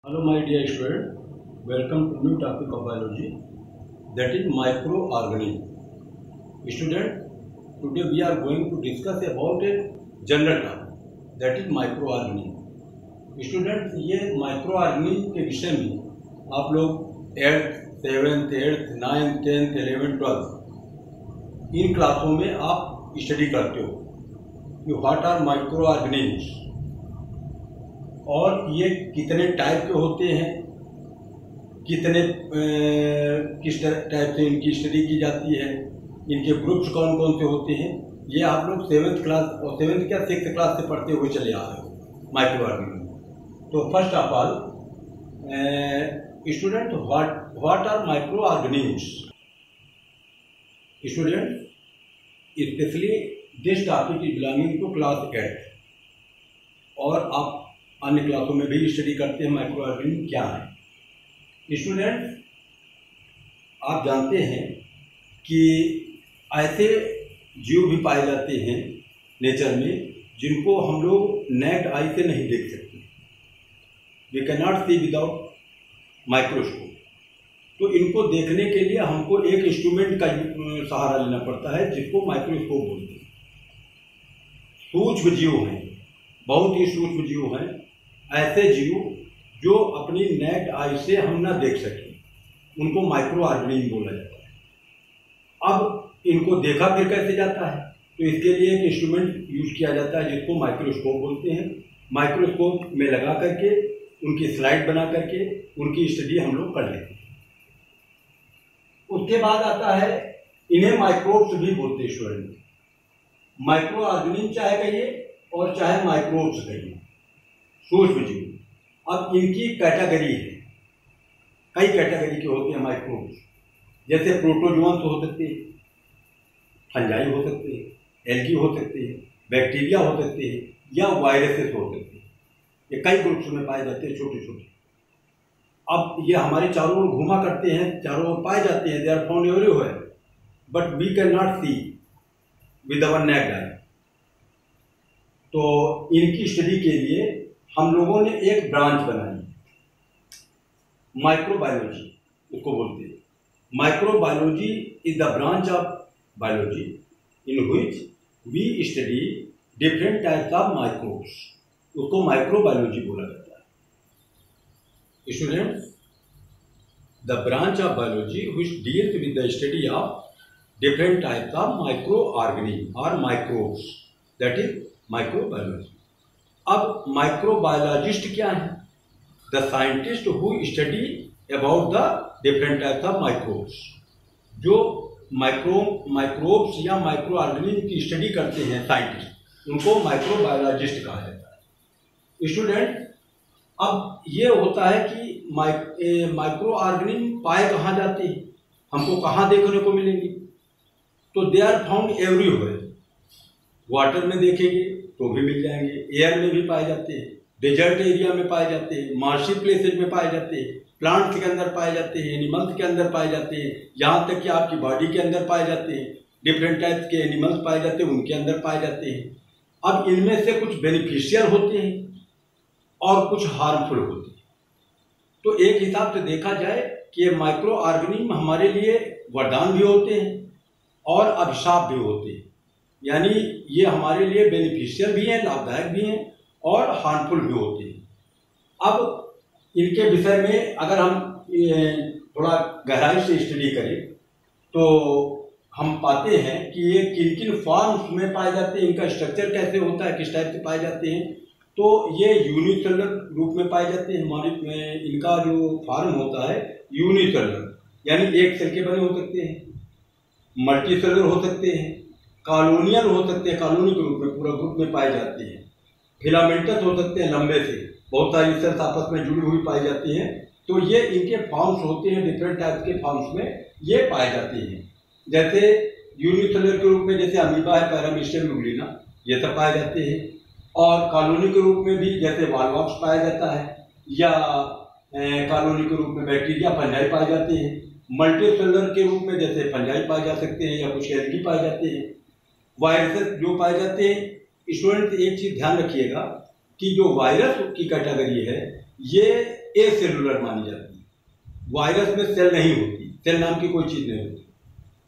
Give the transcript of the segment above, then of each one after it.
Hello my dear student, welcome to new topic of biology, that is microorganism. Student, today we are going to discuss about a general topic, that is microorganism. Student, ये microorganism के विषय में आप लोग 8th, 7th, 8th, 9th, 10th, 11th, 12th इन क्लासों में आप study करते हो कि व्हाट आर माइक्रोऑर्गेनिज्म्स और ये कितने टाइप के होते हैं, कितने किस टाइप से इनकी स्टडी की जाती है, इनके ग्रुप्स कौन कौन से होते हैं, ये आप लोग 7th क्लास और 7th क्या 6th क्लास से पढ़ते हुए चले आ रहे हो माइक्रोऑर्गेनिज्म। तो first of all student, what are microorganisms. Student, specially this topic is belonging to class 8th और आप अन्य क्लासों में भी स्टडी करते हैं माइक्रोऑर्गेनिज्म क्या है। स्टूडेंट, आप जानते हैं कि ऐसे जीव भी पाए जाते हैं नेचर में जिनको हम लोग नेक्ड आई से नहीं देख सकते, we can not see without microscope. तो इनको देखने के लिए हमको एक इंस्ट्रूमेंट का सहारा लेना पड़ता है जिसको माइक्रोस्कोप बोलते हैं। सूक्ष्म जीव हैं, बहुत ही सूक्ष्म जीव हैं, ऐसे जीव जो अपनी नेक्ड आई से हम ना देख सकें, उनको माइक्रोऑर्गेनिज्म बोला जाता है। अब इनको देखा फिर कैसे जाता है, तो इसके लिए एक इंस्ट्रूमेंट यूज किया जाता है जिसको माइक्रोस्कोप बोलते हैं। माइक्रोस्कोप में लगा करके उनकी स्लाइड बना करके उनकी स्टडी हम लोग कर लेते हैं। उसके बाद आता है, इन्हें माइक्रोब्स भी बोलते हैं स्टूडेंट। माइक्रोऑर्गेनिज्म चाहे कहिए और चाहे माइक्रोब्स कहिए, सूक्ष्म जीव। अब इनकी कैटेगरी है, कई कैटेगरी के होते हैं माइक्रोब्स, जैसे प्रोटोजोअन्स हो सकते हैं, फंजाई हो सकते हैं, एल्गी हो सकते हैं, बैक्टीरिया हो सकते हैं या वायरसेस हो सकते हैं। ये कई ग्रुप्स में पाए जाते हैं, छोटे छोटे। अब ये हमारे चारों ओर घूमा करते हैं, चारों ओर पाए जाते हैं, they are found everywhere, but we can not see with our naked eye. तो इनकी स्टडी के लिए हम लोगों ने एक ब्रांच बनाई, माइक्रोबायोलॉजी उसको बोलते हैं। Microbiology is the branch of biology in which we study different types of microbes, उसको माइक्रोबायोलॉजी बोला जाता है। Students, the branch of biology which deals with the study of different types of microorganism और microbes, that is microbiology. अब microbiologist क्या है? The scientist who study about the different types of microbes. जो microbes या micro organism की स्टडी करते हैं साइंटिस्ट, उनको माइक्रोबायोलॉजिस्ट कहा जाता है। स्टूडेंट, अब ये होता है कि माइक्रो ऑर्गेनिज्म पाए कहाँ जाते हैं, हमको कहाँ देखने को मिलेंगे? तो they are found everywhere. Water में देखेंगे तो भी मिल जाएंगे, एयर में भी पाए जाते हैं, डेजर्ट एरिया में पाए जाते हैं, मार्शी प्लेसेज में पाए जाते हैं, प्लांट्स के अंदर पाए जाते हैं, एनिमल्स के अंदर पाए जाते हैं, यहाँ तक कि आपकी बॉडी के अंदर पाए जाते हैं। डिफरेंट टाइप्स के एनिमल्स पाए जाते हैं, उनके अंदर पाए जाते हैं। अब इनमें से कुछ बेनिफिशियल होते हैं और कुछ हार्मफुल होते हैं। तो एक हिसाब से देखा जाए कि ये माइक्रो ऑर्गेनिज्म हमारे लिए वरदान भी होते हैं और अभिशाप भी होते हैं। यानी ये हमारे लिए बेनिफिशियल भी हैं, लाभदायक भी हैं और हार्मफुल भी होते हैं। अब इनके विषय में अगर हम थोड़ा गहराई से स्टडी करें तो हम पाते हैं कि ये किन किन फॉर्म्स में पाए जाते हैं, इनका स्ट्रक्चर कैसे होता है, किस टाइप से पाए जाते हैं। तो ये यूनिसेलुलर रूप में पाए जाते हैं। हमारे इनका जो फॉर्म होता है यूनिसेलुलर, यानी एक सेल के बने हो सकते हैं, मल्टीसेलुलर हो सकते हैं, कॉलोनियल हो सकते हैं, कॉलोनी के रूप में पूरा ग्रुप में पाए जाते हैं, फिलामेंटस हो सकते हैं, लंबे से बहुत सारी सेल्स आपस में जुड़ी हुई पाई जाती हैं। तो ये इनके फॉर्म्स होते हैं, डिफरेंट टाइप्स के फॉर्म्स में ये पाए जाते हैं। जैसे यूनिसेलुलर के रूप में जैसे अमीबा है, पैरामीशियम यूग्लिना, ये सब पाए जाते हैं। और कॉलोनी के रूप में भी जैसे वॉलवॉक्स पाया जाता है, या कॉलोनी के रूप में बैक्टीरिया, फंजाई पाए जाते हैं। मल्टीसेलुलर के रूप में जैसे फंजाई पाए जा सकते हैं या कुछ एल्गी पाए जाते हैं। वायरसेस जो पाए जाते हैं, स्टूडेंट एक चीज ध्यान रखिएगा कि जो वायरस की कैटेगरी है ये ए सेलुलर मानी जाती है। वायरस में सेल नहीं होती, सेल नाम की कोई चीज नहीं होती।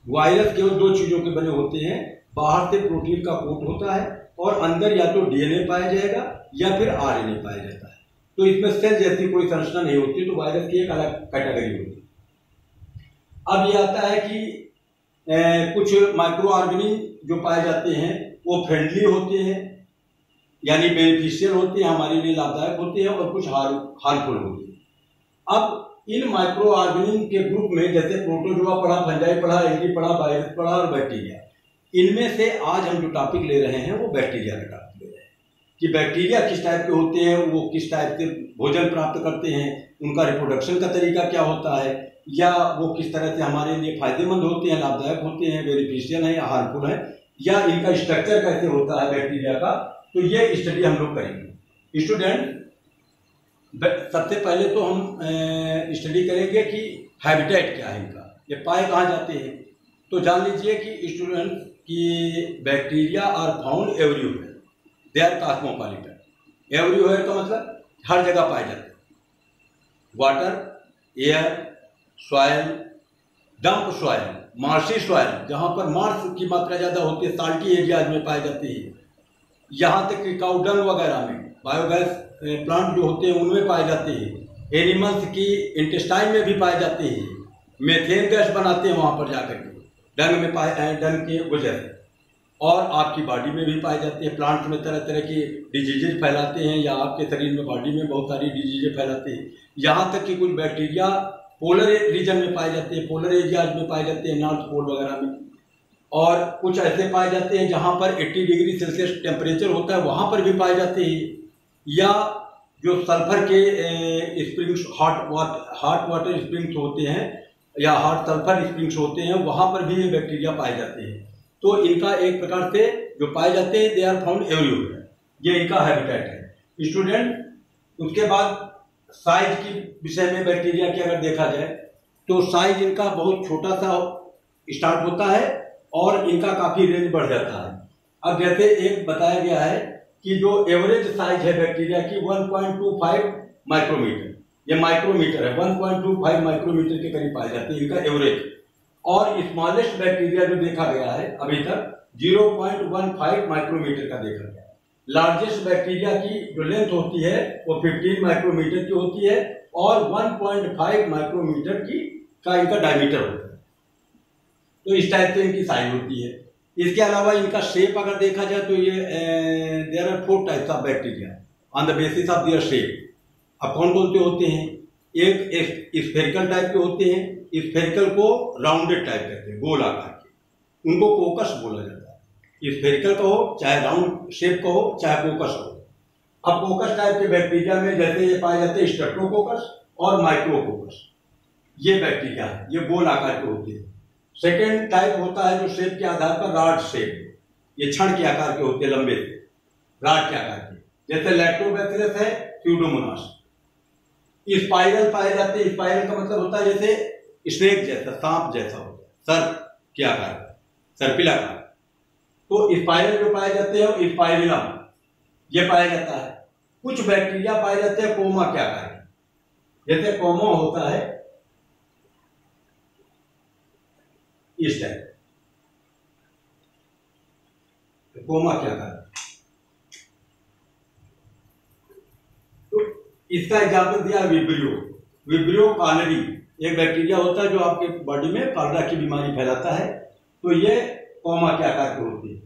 वायरस केवल दो चीजों के बने होते हैं, बाहर से प्रोटीन का कोट होता है और अंदर या तो डीएनए पाया जाएगा या फिर आरएनए पाया जाता है। तो इसमें सेल जैसी कोई संरचना नहीं होती, तो वायरस की एक अलग कैटेगरी होती है। अब ये आता है कि कुछ माइक्रो ऑर्गेनिज्म जो पाए जाते हैं वो फ्रेंडली होते हैं, यानी बेनिफिशियल होते हैं, हमारे लिए लाभदायक होते हैं, और कुछ हार्मफुल होते हैं। अब इन माइक्रो ऑर्गेनिज्म के ग्रुप में जैसे प्रोटोजोआ पढ़ा, फंजाई पढ़ा, एल्गी पढ़ा, वायरस पढ़ा और बैक्टीरिया, इनमें से आज हम जो टॉपिक ले रहे हैं वो बैक्टीरिया का टॉपिक ले रहे हैं कि बैक्टीरिया किस टाइप के होते हैं, वो किस टाइप से भोजन प्राप्त करते हैं, उनका रिप्रोडक्शन का तरीका क्या होता है, या वो किस तरह से हमारे लिए फायदेमंद होते हैं, लाभदायक होते हैं, बेनिफिशियल है या हार्मफुल है, या इनका स्ट्रक्चर कैसे होता है बैक्टीरिया का। तो ये स्टडी हम लोग करेंगे। स्टूडेंट, सबसे पहले तो हम स्टडी करेंगे कि हैबिटेट क्या है इनका, ये पाए कहाँ जाते हैं। तो जान लीजिए कि स्टूडेंट कि bacteria are found everywhere, they are cosmopolitan. Everywhere का मतलब हर जगह पाए जाते हैं, water, air, soil, dump soil, marshy soil, जहाँ पर मार्स की मात्रा ज़्यादा होती है, साल्टी एरियाज में पाई जाती है, यहाँ तक कि काऊ डंग वगैरह में, बायोगैस प्लांट जो होते हैं उनमें पाए जाते हैं, एनिमल्स की इंटेस्टाइन में भी पाए जाते हैं, मेथेन गैस बनाते हैं वहाँ पर जाकर के डंग में डंग के वजह से, और आपकी बॉडी में भी पाए जाते हैं। प्लांट्स में तरह तरह की डिजीजेज फैलाते हैं, या आपके शरीर में बॉडी में बहुत सारी डिजीजेज फैलाते हैं। यहाँ तक कि कुछ बैक्टीरिया पोलर रीजन में पाए जाते हैं, पोलर एरियाज में पाए जाते हैं, नॉर्थ पोल वगैरह में, और कुछ ऐसे पाए जाते हैं जहाँ पर 80 डिग्री सेल्सियस टेम्परेचर होता है, वहाँ पर भी पाए जाते हैं। या जो सल्फर के स्प्रिंग्स, हॉट वाटर स्प्रिंग्स होते हैं या हॉट सल्फर स्प्रिंग्स होते हैं, वहाँ पर भी ये बैक्टीरिया पाए जाते हैं। तो इनका एक प्रकार से जो पाए जाते हैं, दे आर फाउंड एवरीवेयर, ये इनका हैबिटेट है। स्टूडेंट, उसके बाद साइज की विषय में बैक्टीरिया की अगर देखा जाए तो साइज इनका बहुत छोटा सा स्टार्ट होता है और इनका काफी रेंज बढ़ जाता है। अब जैसे एक बताया गया है कि जो एवरेज साइज है बैक्टीरिया की 1.25 माइक्रोमीटर, ये माइक्रोमीटर है, 1.25 माइक्रोमीटर के करीब पाए जाते हैं इनका एवरेज। और स्मॉलेस्ट बैक्टीरिया जो देखा गया है अभी तक 0.15 माइक्रोमीटर का देखा गया है। लार्जेस्ट बैक्टीरिया की जो लेंथ होती है वो 15 माइक्रोमीटर की होती है और 1.5 माइक्रोमीटर की का इनका डायमीटर होता है। तो इस टाइप से इनकी साइज होती है। इसके अलावा इनका शेप अगर देखा जाए तो ये there are 4 types of bacteria on the basis of their shape. अब कौन कौन से होते हैं? एक स्फेरिकल टाइप के होते हैं, स्फेरिकल को राउंडेड टाइप कहते हैं, गोल आकार के, उनको कोकस बोला जाता है। स्फेरिकल का हो चाहे राउंड शेप का हो चाहे कोकस हो। अब कोकस टाइप के बैक्टीरिया में जैसे ये पाए जाते हैं स्ट्रेप्टोकोकस और माइक्रोकोकस, ये बैक्टीरिया है, ये गोल आकार के होते हैं। सेकेंड टाइप होता है जो शेप के आधार पर रॉड शेप, ये छड़ के आकार के होते हैं, लंबे रॉड के आकार के, जैसे लैक्टोबैसिलस है, स्यूडोमोनास। स्पाइरल पाए जाते हैं, स्पाइरल का मतलब होता है जैसे स्नेक जैसा, सांप जैसा होता है, सर्प के आकार, सर्पिल आकार। तो स्पाइरल जो पाए जाते हैं स्पाइरिलम ये पाया जाता है। कुछ बैक्टीरिया पाए जाते हैं कोमा के आकार के, जैसे कोमा होता है इस टाइप, कोमा क्या आकार। तो इसका एग्जाम्पल दिया विब्रियो, विब्रियो कॉलरी, एक बैक्टीरिया होता है जो आपके बॉडी में कॉलरा की बीमारी फैलाता है, तो ये कोमा के आकार के होते हैं।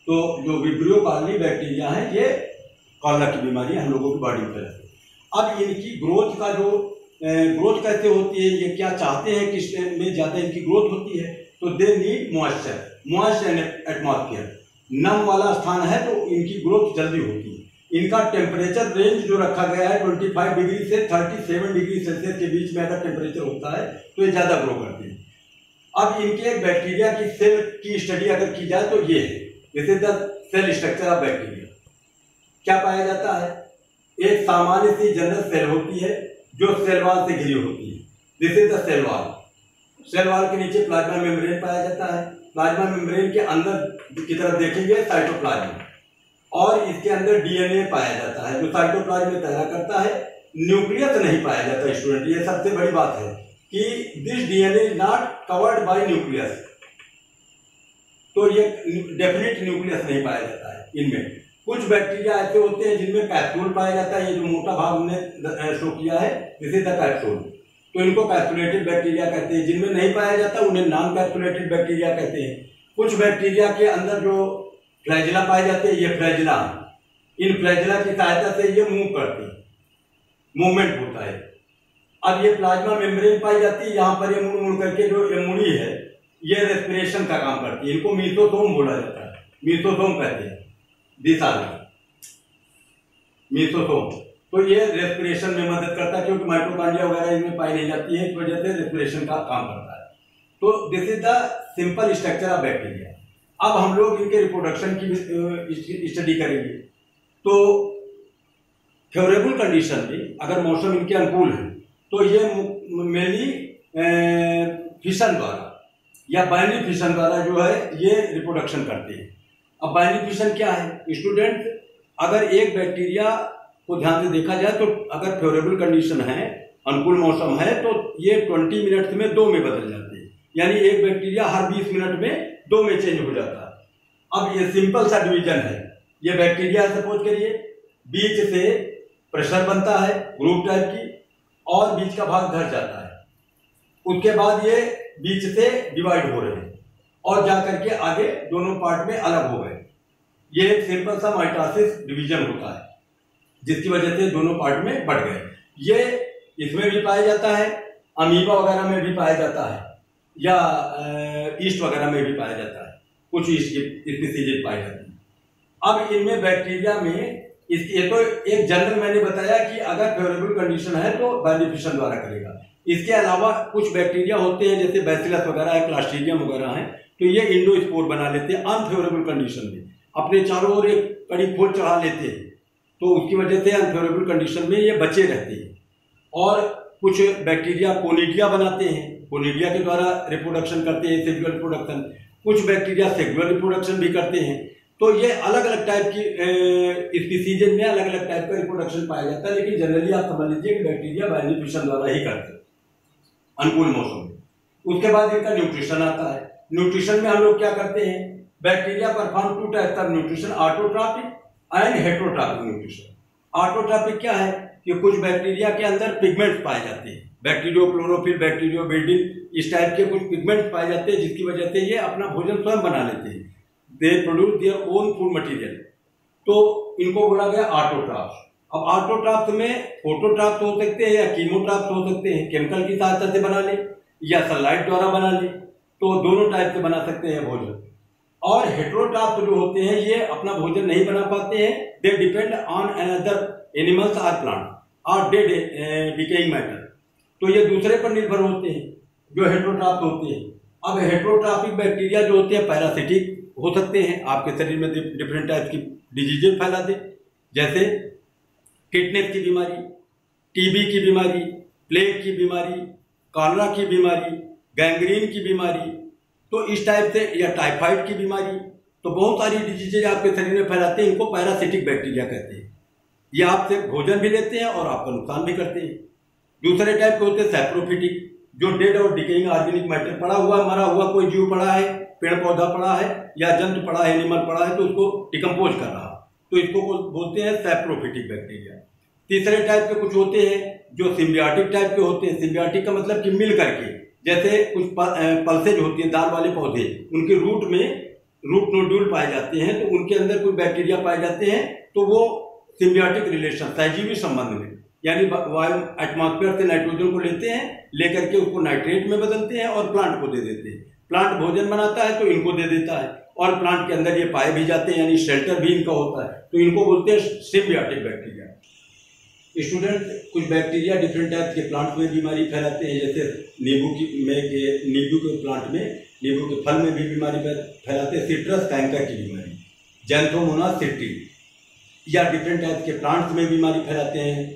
तो जो विब्रियो कॉलरी बैक्टीरिया है ये कॉलरा की बीमारी हम लोगों की बॉडी में फैलाती है। अब इनकी ग्रोथ का जो ग्रोथ कैसे होती है, ये क्या चाहते हैं किस में ज्यादा इनकी ग्रोथ होती है, तो दे नीड मॉइस्चर एटमॉस्फेयर। नम वाला स्थान है तो इनकी ग्रोथ जल्दी होती है। इनका टेम्परेचर रेंज जो रखा गया है 25 डिग्री से 37 डिग्री सेल्सियस के बीच में अगर टेम्परेचर होता है तो ये ज्यादा ग्रो करते हैं। अब इनके एक बैक्टीरिया की सेल की स्टडी अगर की जाए तो ये है, this is the cell structure of bacteria. क्या पाया जाता है? एक सामान्य सी जनरल सेल होती है जो सेल वॉल से घिरी होती है, this is the cell wall. Cell wall के नीचे प्लाज्मा मेम्ब्रेन पाया जाता है, प्लाज्मा मेम्ब्रेन के अंदर की तरफ देखेंगे साइटोप्लाज्म, और इसके अंदर डीएनए पाया जाता है जो साइटोप्लाज्म में तैयार करता है। न्यूक्लियस नहीं पाया जाता स्टूडेंट, ये सबसे बड़ी बात है कि this DNA is not covered by nucleus. तो ये डेफिनेट न्यूक्लियस नहीं पाया जाता है इनमें। कुछ बैक्टीरिया ऐसे होते हैं जिनमें कैप्सूल पाया जाता है, ये जो मोटा भाग हमने शो किया है दिस इज द कैप्सूल, तो इनको कैप्सुलेटेड बैक्टीरिया कहते हैं। जिनमें नहीं पाया जाता उन्हें नॉन कैप्सुलेटेड बैक्टीरिया कहते हैं। कुछ बैक्टीरिया के अंदर जो फ्लैजिला पाए जाते हैं, ये फ्लैजिला, इन फ्लैजिला की सहायता से ये मूव करते हैं, मूवमेंट होता है। अब ये प्लाज्मा मेम्ब्रेन पाई जाती है, यहाँ पर ये मुड़ मुड़ करके जो ये मुड़ी है ये रेस्पिरेशन का काम करती है। इनको मीसोसोम बोला जाता है, मीसोसोम कहते हैं, दिशा मीसोसोम। तो ये रेस्पिरेशन में मदद करता है क्योंकि माइटोकॉन्ड्रिया वगैरह इनमें पाई नहीं जाती है, इस वजह से रेस्पिरेशन का काम करता है। तो this is the simple structure of bacteria. अब हम लोग इनके रिप्रोडक्शन की स्टडी करेंगे। तो फेवरेबल कंडीशन में अगर मौसम इनके अनुकूल है तो ये मेनली फिशन द्वारा या बाइनरी फिशन द्वारा जो है ये रिप्रोडक्शन करते हैं। अब बाइनरी फिशन क्या है स्टूडेंट? अगर एक बैक्टीरिया को ध्यान से देखा जाए तो अगर फेवरेबल कंडीशन है, अनुकूल मौसम है, तो ये 20 मिनट में 2 में बदल जाते हैं, यानी एक बैक्टीरिया हर 20 मिनट में 2 में चेंज हो जाता है। अब ये सिंपल सा डिवीजन है। ये बैक्टीरिया सपोज करिए बीच से प्रेशर बनता है ग्रुप टाइप की और बीच का भाग धर जाता है, उसके बाद ये बीच से डिवाइड हो रहे हैं और जाकर के आगे दोनों पार्ट में अलग हो गए। ये एक सिंपल सा माइटोसिस डिवीजन होता है जिसकी वजह से दोनों पार्ट में बढ़ गए। ये इसमें भी पाया जाता है, अमीबा वगैरह में भी पाया जाता है, या ईस्ट वगैरह में भी पाया जाता है, कुछ ईस्ट की स्पीसीज पाई जाती है। अब इनमें बैक्टीरिया में ये तो एक जनरल मैंने बताया कि अगर फेवरेबल कंडीशन है तो बाइनरी फिशन द्वारा करेगा। इसके अलावा कुछ बैक्टीरिया होते हैं जैसे बैसिलस वगैरह है, क्लास्ट्रीडियम वगैरह है, तो ये इंडोस्पोर बना लेते हैं अनफेवरेबल कंडीशन में, अपने चारों ओर एक कड़ी फूल चढ़ा लेते हैं, तो उसकी वजह से अनफेवरेबल कंडीशन में ये बचे रहते हैं। और कुछ बैक्टीरिया कोनिडिया बनाते हैं, कोनिडिया के द्वारा रिप्रोडक्शन करते हैं, सेक्सुअल रिप्रोडक्शन। कुछ बैक्टीरिया सेक्सुअल रिप्रोडक्शन भी करते हैं। तो ये अलग अलग टाइप की स्पीसीज में अलग अलग टाइप का रिप्रोडक्शन पाया जाता है, लेकिन जनरली आप समझ लीजिए कि बैक्टीरिया बाइनरी फिशन द्वारा ही करते हैं अनुकूल मौसम में। उसके बाद इनका न्यूट्रिशन आता है। न्यूट्रिशन में हम लोग क्या करते हैं? Bacteria perform 2 types of nutrition, autotrophic and heterotrophic nutrition. Autotrophic क्या है कि कुछ बैक्टीरिया के अंदर पिगमेंट्स पाए जाते हैं, बैक्टीरियो क्लोरोफिल, बैक्टीरियो बिल्डिन, इस टाइप के कुछ पिगमेंट्स पाए जाते हैं जिसकी वजह से ये अपना भोजन स्वयं बना लेते हैं, they produce their own food material. तो इनको बोला गया ऑटोट्रॉप्स। अब ऑटोट्रॉप्स में फोटोट्रॉप्स हो सकते हैं या कीमोट्रॉप्स हो सकते हैं, केमिकल की सहायता से बना ले या सनलाइट द्वारा बना ले, तो दोनों टाइप से बना सकते हैं भोजन। और हेटेरोट्रॉप्स जो होते हैं ये अपना भोजन नहीं बना पाते हैं, they depend on another animals और प्लांट और डेड डिकेइंग मैटर, तो ये दूसरे पर निर्भर होते हैं जो हेटेरोट्रॉप्स होते हैं। अब हेटेरोट्रॉपिक बैक्टीरिया जो होते हैं पैरासिटिक हो सकते हैं, आपके शरीर में डिफरेंट टाइप की डिजीजेज फैला दे, जैसे किडनेप की बीमारी, टीबी की बीमारी, प्लेग की बीमारी, कॉलरा की बीमारी, गैंग्रीन की बीमारी, तो इस टाइप से, या टाइफाइड की बीमारी, तो बहुत सारी डिजीजेज आपके शरीर में फैलाते हैं, इनको पैरासिटिक बैक्टीरिया कहते हैं। ये आपसे भोजन भी लेते हैं और आपका नुकसान भी करते हैं। दूसरे टाइप के होते हैं सैप्रोफिटिक, जो डेड और डिकेइंग ऑर्गेनिक मैटर पड़ा हुआ, मरा हुआ कोई जीव पड़ा है, पेड़ पौधा पड़ा है या जंतु पड़ा है, एनिमल पड़ा है, तो उसको डिकम्पोज कर रहा, तो इसको बोलते हैं सैप्रोफिटिक बैक्टीरिया। तीसरे टाइप के कुछ होते हैं जो सिम्बियोटिक टाइप के होते हैं। सिम्बियोटिक का मतलब कि मिल करके, जैसे कुछ पल्सेज होती हैं, दाल वाले पौधे, उनके रूट में रूट नोड्यूल पाए जाते हैं, तो उनके अंदर कुछ बैक्टीरिया पाए जाते हैं, तो वो सिम्बियोटिक रिलेशन, सहजीवी संबंध में, यानी वायु एटमॉस्फेयर से नाइट्रोजन को लेते हैं, लेकर के उसको नाइट्रेट में बदलते हैं और प्लांट को दे देते हैं। प्लांट भोजन बनाता है तो इनको दे देता है, और प्लांट के अंदर ये पाए भी जाते हैं, यानी शेल्टर भी इनका होता है, तो इनको बोलते हैं सिम्बियोटिक बैक्टीरिया। स्टूडेंट, कुछ बैक्टीरिया डिफरेंट टाइप के प्लांट में बीमारी फैलाते हैं, जैसे नींबू के प्लांट में, नींबू के फल में भी बीमारी फैलाते हैं, सिट्रस कैंकर की बीमारी, जैंथोमोनास सिट्री, या डिफरेंट टाइप के प्लांट्स में बीमारी फैलाते हैं,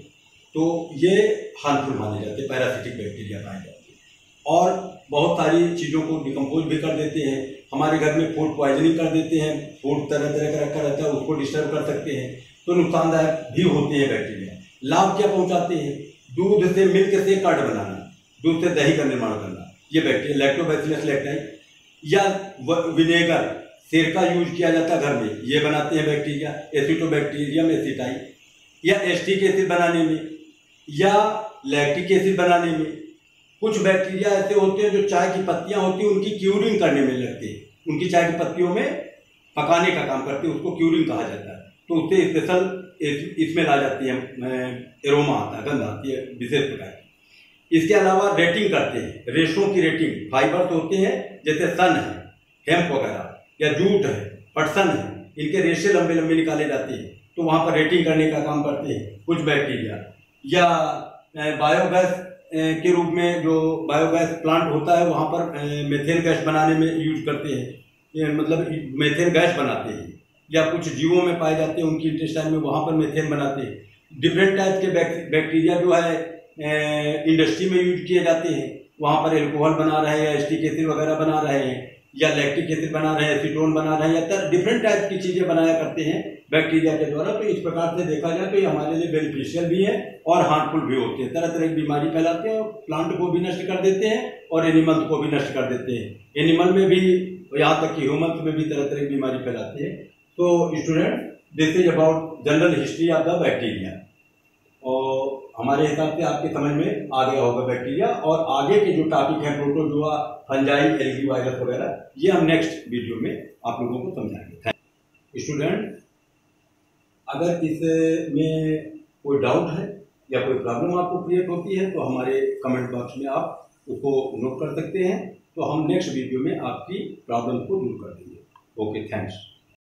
तो ये हार्मफुल माने जाते हैं, पैरासिटिक बैक्टीरिया पाए जाते हैं। और बहुत सारी चीज़ों को डिकम्पोज भी कर देते हैं, हमारे घर में फूड पॉइजनिंग कर देते हैं, फूड तरह तरह का रखा रहता है उसको डिस्टर्ब कर सकते हैं, तो नुकसानदायक भी होते हैं बैक्टीरिया। लाभ क्या पहुंचाते हैं? दूध से मिल्क से कर्ड बनाना, दूध से दही का निर्माण करना, ये बैक्टीरिया लैक्टोबैसिलस लैक्टाई। या विनेगर, सिरका यूज किया जाता है घर में, ये बनाते हैं बैक्टीरिया, एसिटोबैक्टीरियम एसिटाई। या एस्टिक एसिड बनाने में या लैक्टिक एसिड बनाने में। कुछ बैक्टीरिया ऐसे होते हैं जो चाय की पत्तियां होती हैं उनकी क्यूरिंग करने में लगते हैं, उनकी चाय की पत्तियों में पकाने का काम करते हैं, उसको क्यूरिंग कहा जाता है। तो उससे स्पेशल इसमें ला जाती है, एरोमा आता है, गंध आती है विशेष प्रकार की। इसके अलावा रेटिंग करते हैं, रेशों की रेटिंग। फाइबर तो होते हैं जैसे सन है, हेम्प वगैरह, या जूट है, पटसन है, इनके रेशे लंबे लंबे निकाले जाते हैं, तो वहाँ पर रेटिंग करने का काम करते हैं कुछ बैक्टीरिया। या बायोगैस के रूप में जो बायोगैस प्लांट होता है वहाँ पर मेथेन गैस बनाने में यूज करते हैं, मतलब मेथेन गैस बनाते हैं। या कुछ जीवों में पाए जाते हैं उनकी इंटेस्टाइन में, वहाँ पर मेथेन बनाते हैं। डिफरेंट टाइप के बैक्टीरिया जो है इंडस्ट्री में यूज किए जाते हैं, वहाँ पर एल्कोहल बना रहे हैं, या एस्टिक एसिड वगैरह बना रहे हैं, या लैक्टिक एसिड बना रहे हैं, एसीटोन बना रहे हैं, या डिफरेंट टाइप की चीज़ें बनाया करते हैं बैक्टीरिया के द्वारा। तो इस प्रकार से देखा जाए तो ये हमारे लिए बेनिफिशियल भी है और हार्मफुल भी होते हैं। तरह तरह की बीमारी फैलाते हैं और प्लांट को भी नष्ट कर देते हैं और एनिमल्स को भी नष्ट कर देते हैं। एनिमल में भी, यहाँ तक कि ह्यूमन्स में भी तरह तरह की बीमारी फैलाते हैं। तो student, this is about general history of the bacteria. और हमारे हिसाब से आपके समझ में आ गया होगा बैक्टीरिया, और आगे के जो टॉपिक है प्रोटोजोआ, फंजाई, एल्गी वायरस वगैरह, ये हम नेक्स्ट वीडियो में आप लोगों को समझाएंगे। स्टूडेंट, अगर इसमें कोई डाउट है या कोई प्रॉब्लम आपको क्रिएट होती है तो हमारे कमेंट बॉक्स में आप उसको नोट कर सकते हैं, तो हम नेक्स्ट वीडियो में आपकी प्रॉब्लम को दूर कर देंगे। Okay, thanks.